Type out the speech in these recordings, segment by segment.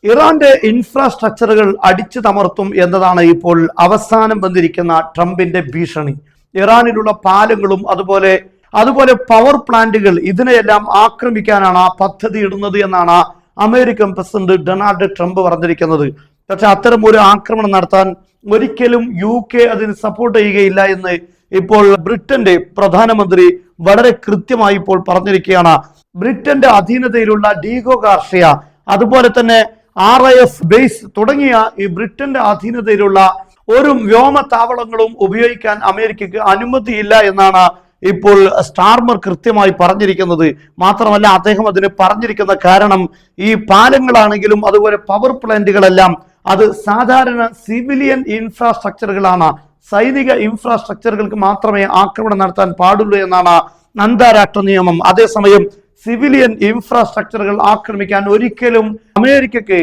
ഇറാന്റെ ഇൻഫ്രാസ്ട്രക്ചറുകൾ അടിച്ചു തമർത്തും എന്നതാണ് ഇപ്പോൾ അവസാനം വന്നിരിക്കുന്ന ട്രംപിന്റെ ഭീഷണി. ഇറാനിലുള്ള പാലങ്ങളും അതുപോലെ പവർ പ്ലാന്റുകൾ ഇതിനെയെല്ലാം ആക്രമിക്കാനാണ് ആ പദ്ധതി ഇടുന്നത് എന്നാണ് അമേരിക്കൻ പ്രസിഡന്റ് ഡൊണാൾഡ് ട്രംപ് പറഞ്ഞിരിക്കുന്നത്. പക്ഷെ അത്തരം ഒരു ആക്രമണം നടത്താൻ ഒരിക്കലും UK അതിന് സപ്പോർട്ട് ചെയ്യുകയില്ല എന്ന് ഇപ്പോൾ ബ്രിട്ടന്റെ പ്രധാനമന്ത്രി വളരെ കൃത്യമായി ഇപ്പോൾ പറഞ്ഞിരിക്കുകയാണ്. ബ്രിട്ടന്റെ അധീനതയിലുള്ള ഡീഗോ ഗാർഷ്യ, അതുപോലെ തന്നെ RAF ബേസ് തുടങ്ങിയ ഈ ബ്രിട്ടന്റെ അധീനതയിലുള്ള ഒരു വ്യോമത്താവളങ്ങളും ഉപയോഗിക്കാൻ അമേരിക്കക്ക് അനുമതിയില്ല എന്നാണ് ഇപ്പോൾ സ്റ്റാർമർ കൃത്യമായി പറഞ്ഞിരിക്കുന്നത്. മാത്രമല്ല, അദ്ദേഹം അതിന് പറഞ്ഞിരിക്കുന്ന കാരണം ഈ പാലങ്ങളാണെങ്കിലും അതുപോലെ പവർ പ്ലാന്റുകളെല്ലാം അത് സാധാരണ സിവിലിയൻ ഇൻഫ്രാസ്ട്രക്ചറുകളാണ്. സൈനിക ഇൻഫ്രാസ്ട്രക്ചറുകൾക്ക് മാത്രമേ ആക്രമണം നടത്താൻ പാടുള്ളൂ എന്നാണ് അന്താരാഷ്ട്ര നിയമം. അതേസമയം സിവിലിയൻ ഇൻഫ്രാസ്ട്രക്ചറുകൾ ആക്രമിക്കാൻ ഒരിക്കലും അമേരിക്കക്ക്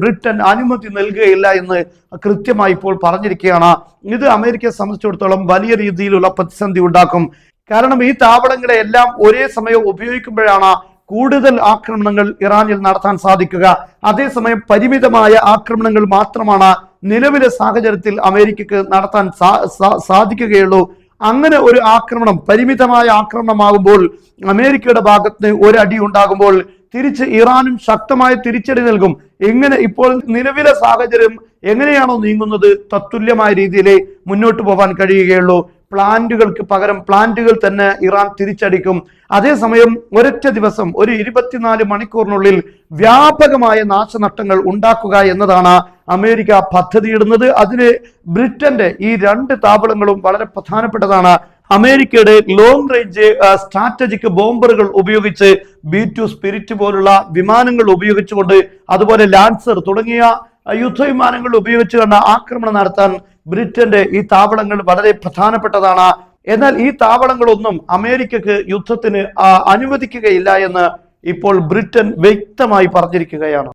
ബ്രിട്ടൻ അനുമതി നൽകുകയില്ല എന്ന് കൃത്യമായി ഇപ്പോൾ പറഞ്ഞിരിക്കുകയാണ്. ഇത് അമേരിക്കയെ സംബന്ധിച്ചിടത്തോളം വലിയ രീതിയിലുള്ള പ്രതിസന്ധി ഉണ്ടാക്കും. കാരണം ഈ താവളങ്ങളെ എല്ലാം ഒരേ സമയം ഉപയോഗിക്കുമ്പോഴാണ് കൂടുതൽ ആക്രമണങ്ങൾ ഇറാനിൽ നടത്താൻ സാധിക്കുക. അതേസമയം പരിമിതമായ ആക്രമണങ്ങൾ മാത്രമാണ് നിലവിലെ സാഹചര്യത്തിൽ അമേരിക്കക്ക് നടത്താൻ സാധിക്കുകയുള്ളൂ. അങ്ങനെ ഒരു ആക്രമണം പരിമിതമായ ആക്രമണമാകുമ്പോൾ അമേരിക്കയുടെ ഭാഗത്ത് ഒരടി ഉണ്ടാകുമ്പോൾ തിരിച്ച് ഇറാനും ശക്തമായ തിരിച്ചടി നൽകും. എങ്ങനെ ഇപ്പോൾ നിലവിലെ സാഹചര്യം എങ്ങനെയാണോ നീങ്ങുന്നത് തത്തുല്യമായ രീതിയിലേ മുന്നോട്ട് പോകാൻ കഴിയുകയുള്ളൂ. പ്ലാന്റുകൾക്ക് പകരം പ്ലാന്റുകൾ തന്നെ ഇറാൻ തിരിച്ചടിക്കും. അതേസമയം ഒരൊറ്റ ദിവസം ഒരു 24 മണിക്കൂറിനുള്ളിൽ വ്യാപകമായ നാശനഷ്ടങ്ങൾ ഉണ്ടാക്കുക എന്നതാണ് അമേരിക്ക പദ്ധതിയിടുന്നത്. അതിന് ബ്രിട്ടന്റെ ഈ 2 താവളങ്ങളും വളരെ പ്രധാനപ്പെട്ടതാണ്. അമേരിക്കയുടെ ലോങ് റേഞ്ച് സ്ട്രാറ്റജിക് ബോംബറുകൾ ഉപയോഗിച്ച് B2 സ്പിരിറ്റ് പോലുള്ള വിമാനങ്ങൾ ഉപയോഗിച്ചുകൊണ്ട് അതുപോലെ ലാൻസർ തുടങ്ങിയ യുദ്ധവിമാനങ്ങൾ ഉപയോഗിച്ച് കണ്ട ആക്രമണം നടത്താൻ ബ്രിട്ടന്റെ ഈ താവളങ്ങൾ വളരെ പ്രധാനപ്പെട്ടതാണ്. എന്നാൽ ഈ താവളങ്ങളൊന്നും അമേരിക്കക്ക് യുദ്ധത്തിന് അനുവദിക്കുകയില്ല എന്ന് ഇപ്പോൾ ബ്രിട്ടൻ വ്യക്തമായി പറഞ്ഞിരിക്കുകയാണ്.